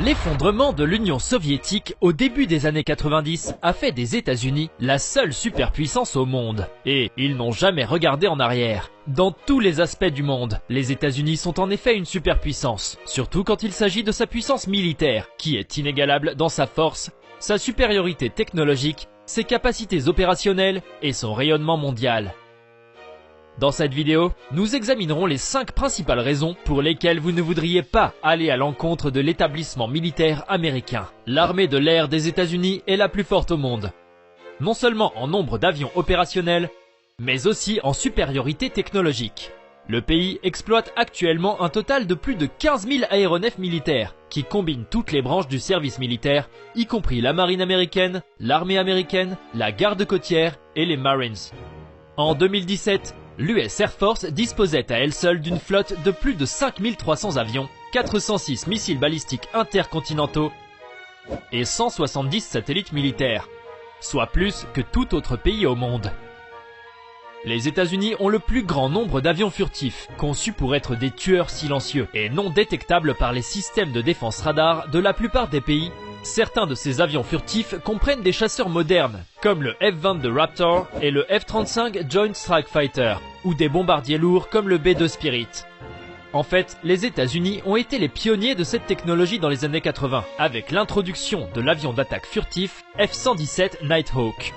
L'effondrement de l'Union soviétique au début des années 90 a fait des États-Unis la seule superpuissance au monde. Et ils n'ont jamais regardé en arrière. Dans tous les aspects du monde, les États-Unis sont en effet une superpuissance, surtout quand il s'agit de sa puissance militaire, qui est inégalable dans sa force, sa supériorité technologique, ses capacités opérationnelles et son rayonnement mondial. Dans cette vidéo, nous examinerons les 5 principales raisons pour lesquelles vous ne voudriez pas aller à l'encontre de l'établissement militaire américain. L'armée de l'air des États-Unis est la plus forte au monde, non seulement en nombre d'avions opérationnels, mais aussi en supériorité technologique. Le pays exploite actuellement un total de plus de 15 000 aéronefs militaires, qui combinent toutes les branches du service militaire, y compris la marine américaine, l'armée américaine, la garde côtière et les Marines. En 2017, l'US Air Force disposait à elle seule d'une flotte de plus de 5300 avions, 406 missiles balistiques intercontinentaux et 170 satellites militaires, soit plus que tout autre pays au monde. Les États-Unis ont le plus grand nombre d'avions furtifs, conçus pour être des tueurs silencieux et non détectables par les systèmes de défense radar de la plupart des pays. Certains de ces avions furtifs comprennent des chasseurs modernes, comme le F-22 Raptor et le F-35 Joint Strike Fighter, ou des bombardiers lourds comme le B-2 Spirit. En fait, les États-Unis ont été les pionniers de cette technologie dans les années 80, avec l'introduction de l'avion d'attaque furtif F-117 Nighthawk.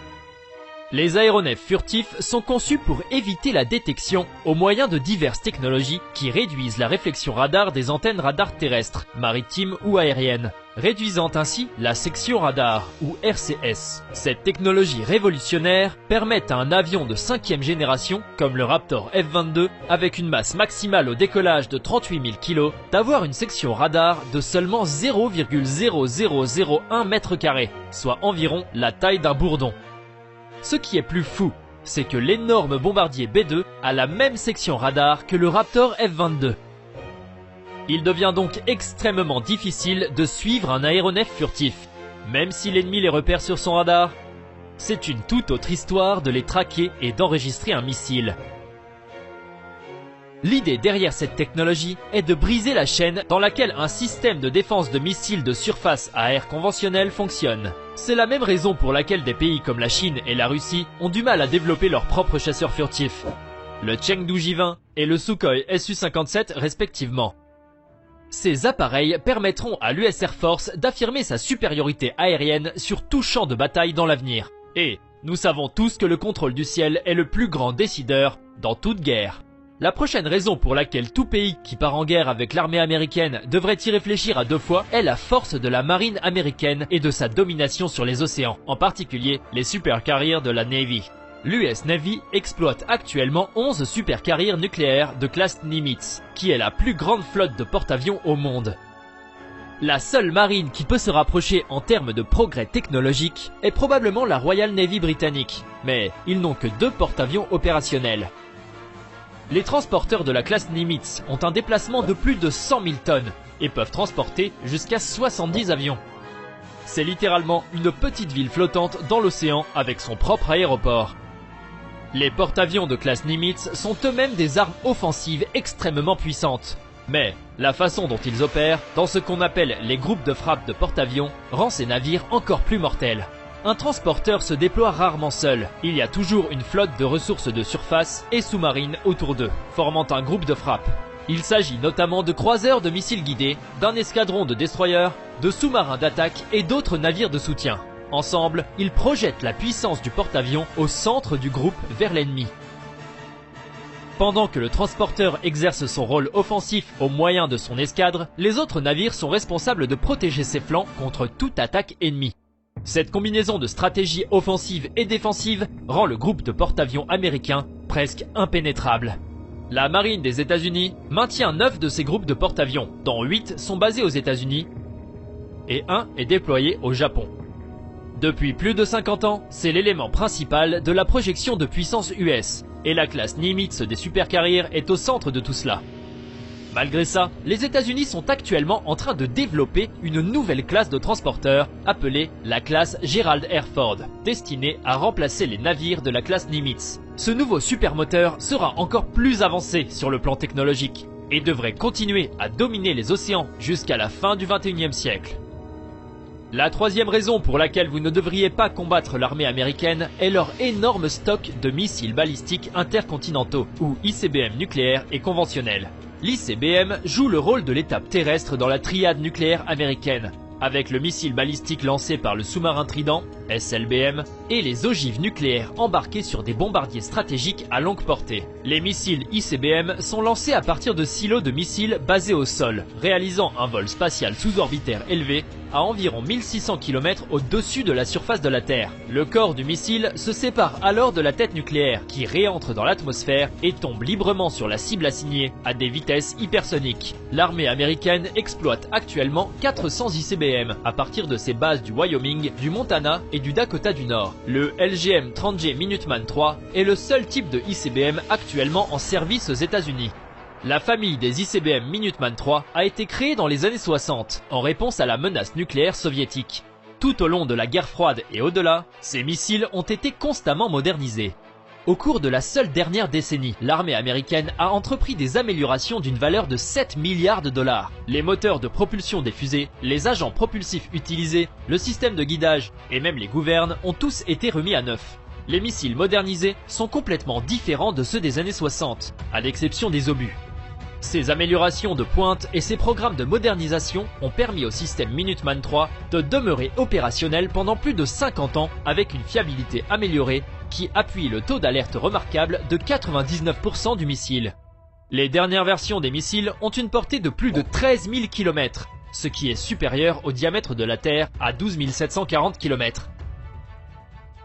Les aéronefs furtifs sont conçus pour éviter la détection au moyen de diverses technologies qui réduisent la réflexion radar des antennes radar terrestres, maritimes ou aériennes, réduisant ainsi la section radar, ou RCS. Cette technologie révolutionnaire permet à un avion de 5e génération, comme le Raptor F-22, avec une masse maximale au décollage de 38 000 kg, d'avoir une section radar de seulement 0,0001 m², soit environ la taille d'un bourdon. Ce qui est plus fou, c'est que l'énorme bombardier B-2 a la même section radar que le Raptor F-22. Il devient donc extrêmement difficile de suivre un aéronef furtif, même si l'ennemi les repère sur son radar. C'est une toute autre histoire de les traquer et d'enregistrer un missile. L'idée derrière cette technologie est de briser la chaîne dans laquelle un système de défense de missiles de surface à air conventionnel fonctionne. C'est la même raison pour laquelle des pays comme la Chine et la Russie ont du mal à développer leurs propres chasseurs furtifs, le Chengdu J-20 et le Sukhoi Su-57 respectivement. Ces appareils permettront à l'US Air Force d'affirmer sa supériorité aérienne sur tout champ de bataille dans l'avenir. Et nous savons tous que le contrôle du ciel est le plus grand décideur dans toute guerre. La prochaine raison pour laquelle tout pays qui part en guerre avec l'armée américaine devrait y réfléchir à 2 fois est la force de la marine américaine et de sa domination sur les océans, en particulier les supercarriers de la Navy. L'US Navy exploite actuellement 11 supercarriers nucléaires de classe Nimitz, qui est la plus grande flotte de porte-avions au monde. La seule marine qui peut se rapprocher en termes de progrès technologiques est probablement la Royal Navy britannique, mais ils n'ont que 2 porte-avions opérationnels. Les transporteurs de la classe Nimitz ont un déplacement de plus de 100 000 tonnes et peuvent transporter jusqu'à 70 avions. C'est littéralement une petite ville flottante dans l'océan avec son propre aéroport. Les porte-avions de classe Nimitz sont eux-mêmes des armes offensives extrêmement puissantes. Mais la façon dont ils opèrent, dans ce qu'on appelle les groupes de frappe de porte-avions, rend ces navires encore plus mortels. Un transporteur se déploie rarement seul, il y a toujours une flotte de ressources de surface et sous-marines autour d'eux, formant un groupe de frappe. Il s'agit notamment de croiseurs de missiles guidés, d'un escadron de destroyers, de sous-marins d'attaque et d'autres navires de soutien. Ensemble, ils projettent la puissance du porte-avions au centre du groupe vers l'ennemi. Pendant que le transporteur exerce son rôle offensif au moyen de son escadre, les autres navires sont responsables de protéger ses flancs contre toute attaque ennemie. Cette combinaison de stratégie offensive et défensive rend le groupe de porte-avions américain presque impénétrable. La marine des États-Unis maintient 9 de ces groupes de porte-avions, dont 8 sont basés aux États-Unis et 1 est déployé au Japon. Depuis plus de 50 ans, c'est l'élément principal de la projection de puissance US, et la classe Nimitz des supercarriers est au centre de tout cela. Malgré ça, les États-Unis sont actuellement en train de développer une nouvelle classe de transporteurs appelée la classe Gerald R. Ford, destinée à remplacer les navires de la classe Nimitz. Ce nouveau supermoteur sera encore plus avancé sur le plan technologique. et devrait continuer à dominer les océans jusqu'à la fin du XXIe siècle. La troisième raison pour laquelle vous ne devriez pas combattre l'armée américaine est leur énorme stock de missiles balistiques intercontinentaux, ou ICBM nucléaires et conventionnels. L'ICBM joue le rôle de l'étape terrestre dans la triade nucléaire américaine, avec le missile balistique lancé par le sous-marin Trident, SLBM, et les ogives nucléaires embarquées sur des bombardiers stratégiques à longue portée. Les missiles ICBM sont lancés à partir de silos de missiles basés au sol, réalisant un vol spatial sous-orbitaire élevé à environ 1600 km au-dessus de la surface de la Terre. Le corps du missile se sépare alors de la tête nucléaire qui réentre dans l'atmosphère et tombe librement sur la cible assignée à des vitesses hypersoniques. L'armée américaine exploite actuellement 400 ICBM à partir de ses bases du Wyoming, du Montana et du Dakota du Nord. Le LGM-30J Minuteman III est le seul type de ICBM actuellement en service aux États-Unis. La famille des ICBM Minuteman III a été créée dans les années 60 en réponse à la menace nucléaire soviétique. Tout au long de la guerre froide et au-delà, ces missiles ont été constamment modernisés. Au cours de la seule dernière décennie, l'armée américaine a entrepris des améliorations d'une valeur de 7 milliards de dollars. Les moteurs de propulsion des fusées, les agents propulsifs utilisés, le système de guidage et même les gouvernes ont tous été remis à neuf. Les missiles modernisés sont complètement différents de ceux des années 60, à l'exception des obus. Ces améliorations de pointe et ces programmes de modernisation ont permis au système Minuteman III de demeurer opérationnel pendant plus de 50 ans avec une fiabilité améliorée qui appuie le taux d'alerte remarquable de 99% du missile. Les dernières versions des missiles ont une portée de plus de 13 000 km, ce qui est supérieur au diamètre de la Terre à 12 740 km.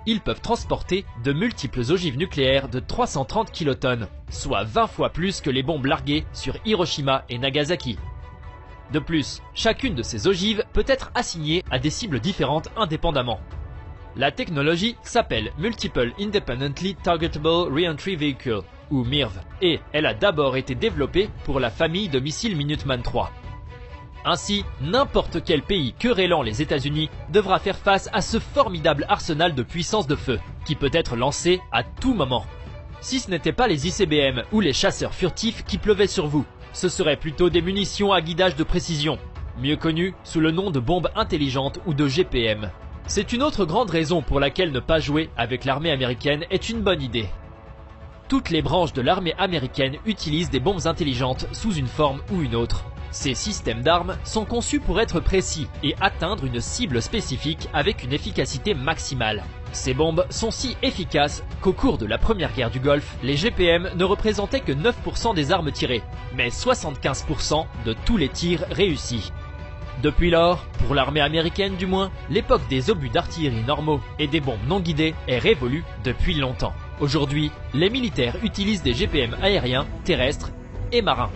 Ils peuvent transporter de multiples ogives nucléaires de 330 kilotonnes, soit 20 fois plus que les bombes larguées sur Hiroshima et Nagasaki. De plus, chacune de ces ogives peut être assignée à des cibles différentes indépendamment. La technologie s'appelle Multiple Independently Targetable Reentry Vehicle, ou MIRV, et elle a d'abord été développée pour la famille de missiles Minuteman III. Ainsi, n'importe quel pays querellant les États-Unis devra faire face à ce formidable arsenal de puissance de feu, qui peut être lancé à tout moment. Si ce n'était pas les ICBM ou les chasseurs furtifs qui pleuvaient sur vous, ce seraient plutôt des munitions à guidage de précision, mieux connues sous le nom de bombes intelligentes ou de GPM. C'est une autre grande raison pour laquelle ne pas jouer avec l'armée américaine est une bonne idée. Toutes les branches de l'armée américaine utilisent des bombes intelligentes sous une forme ou une autre. Ces systèmes d'armes sont conçus pour être précis et atteindre une cible spécifique avec une efficacité maximale. Ces bombes sont si efficaces qu'au cours de la première guerre du Golfe, les GPM ne représentaient que 9% des armes tirées, mais 75% de tous les tirs réussis. Depuis lors, pour l'armée américaine du moins, l'époque des obus d'artillerie normaux et des bombes non guidées est révolue depuis longtemps. Aujourd'hui, les militaires utilisent des GPM aériens, terrestres et marins.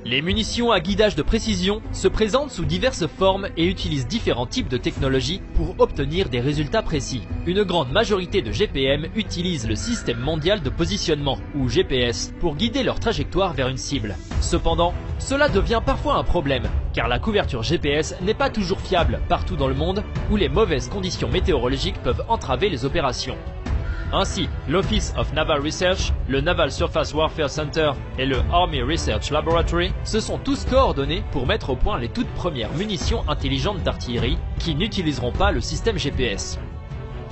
Les munitions à guidage de précision se présentent sous diverses formes et utilisent différents types de technologies pour obtenir des résultats précis. Une grande majorité de GPM utilisent le système mondial de positionnement, ou GPS, pour guider leur trajectoire vers une cible. Cependant, cela devient parfois un problème, car la couverture GPS n'est pas toujours fiable partout dans le monde, où les mauvaises conditions météorologiques peuvent entraver les opérations. Ainsi, l'Office of Naval Research, le Naval Surface Warfare Center et le Army Research Laboratory se sont tous coordonnés pour mettre au point les toutes premières munitions intelligentes d'artillerie qui n'utiliseront pas le système GPS.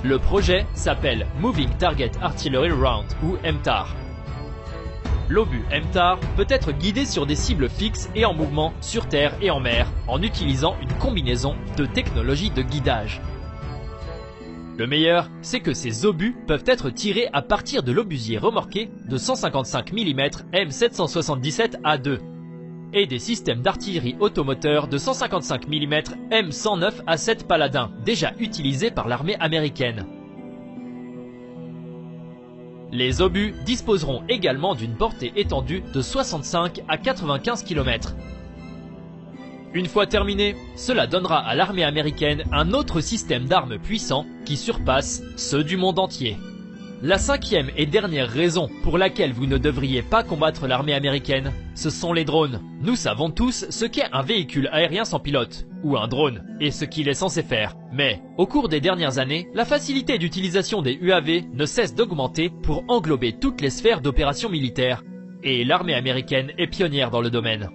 Le projet s'appelle Moving Target Artillery Round, ou MTAR. L'obus MTAR peut être guidé sur des cibles fixes et en mouvement sur terre et en mer en utilisant une combinaison de technologies de guidage. Le meilleur, c'est que ces obus peuvent être tirés à partir de l'obusier remorqué de 155 mm M777A2 et des systèmes d'artillerie automoteur de 155 mm M109A7 Paladin, déjà utilisés par l'armée américaine. Les obus disposeront également d'une portée étendue de 65 à 95 km. Une fois terminé, cela donnera à l'armée américaine un autre système d'armes puissant qui surpasse ceux du monde entier. La cinquième et dernière raison pour laquelle vous ne devriez pas combattre l'armée américaine, ce sont les drones. Nous savons tous ce qu'est un véhicule aérien sans pilote, ou un drone, et ce qu'il est censé faire. Mais, au cours des dernières années, la facilité d'utilisation des UAV ne cesse d'augmenter pour englober toutes les sphères d'opérations militaires. et l'armée américaine est pionnière dans le domaine.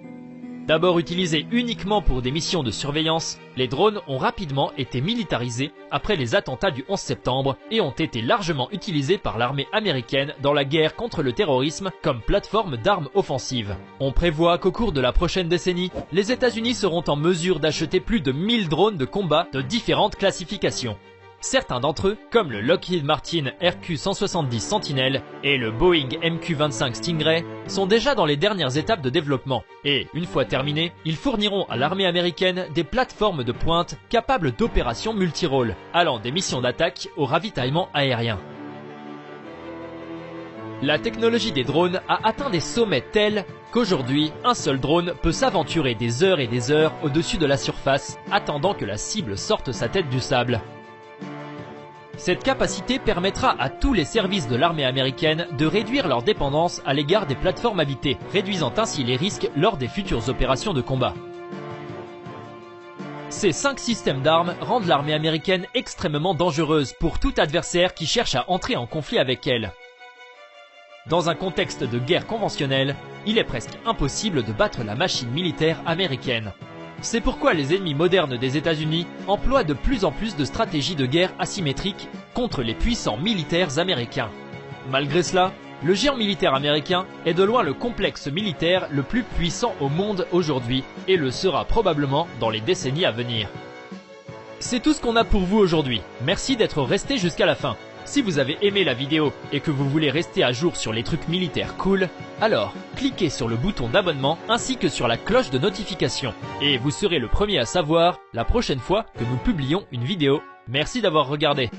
D'abord utilisés uniquement pour des missions de surveillance, les drones ont rapidement été militarisés après les attentats du 11 septembre et ont été largement utilisés par l'armée américaine dans la guerre contre le terrorisme comme plateforme d'armes offensives. On prévoit qu'au cours de la prochaine décennie, les États-Unis seront en mesure d'acheter plus de 1000 drones de combat de différentes classifications. Certains d'entre eux, comme le Lockheed Martin RQ-170 Sentinel et le Boeing MQ-25 Stingray, sont déjà dans les dernières étapes de développement. Et, une fois terminés, ils fourniront à l'armée américaine des plateformes de pointe capables d'opérations multirôles, allant des missions d'attaque au ravitaillement aérien. La technologie des drones a atteint des sommets tels qu'aujourd'hui, un seul drone peut s'aventurer des heures et des heures au-dessus de la surface, attendant que la cible sorte sa tête du sable. Cette capacité permettra à tous les services de l'armée américaine de réduire leur dépendance à l'égard des plateformes habitées, réduisant ainsi les risques lors des futures opérations de combat. Ces 5 systèmes d'armes rendent l'armée américaine extrêmement dangereuse pour tout adversaire qui cherche à entrer en conflit avec elle. Dans un contexte de guerre conventionnelle, il est presque impossible de battre la machine militaire américaine. C'est pourquoi les ennemis modernes des États-Unis emploient de plus en plus de stratégies de guerre asymétriques contre les puissants militaires américains. Malgré cela, le géant militaire américain est de loin le complexe militaire le plus puissant au monde aujourd'hui et le sera probablement dans les décennies à venir. C'est tout ce qu'on a pour vous aujourd'hui. Merci d'être resté jusqu'à la fin. Si vous avez aimé la vidéo et que vous voulez rester à jour sur les trucs militaires cool, alors cliquez sur le bouton d'abonnement ainsi que sur la cloche de notification et vous serez le premier à savoir la prochaine fois que nous publions une vidéo. Merci d'avoir regardé.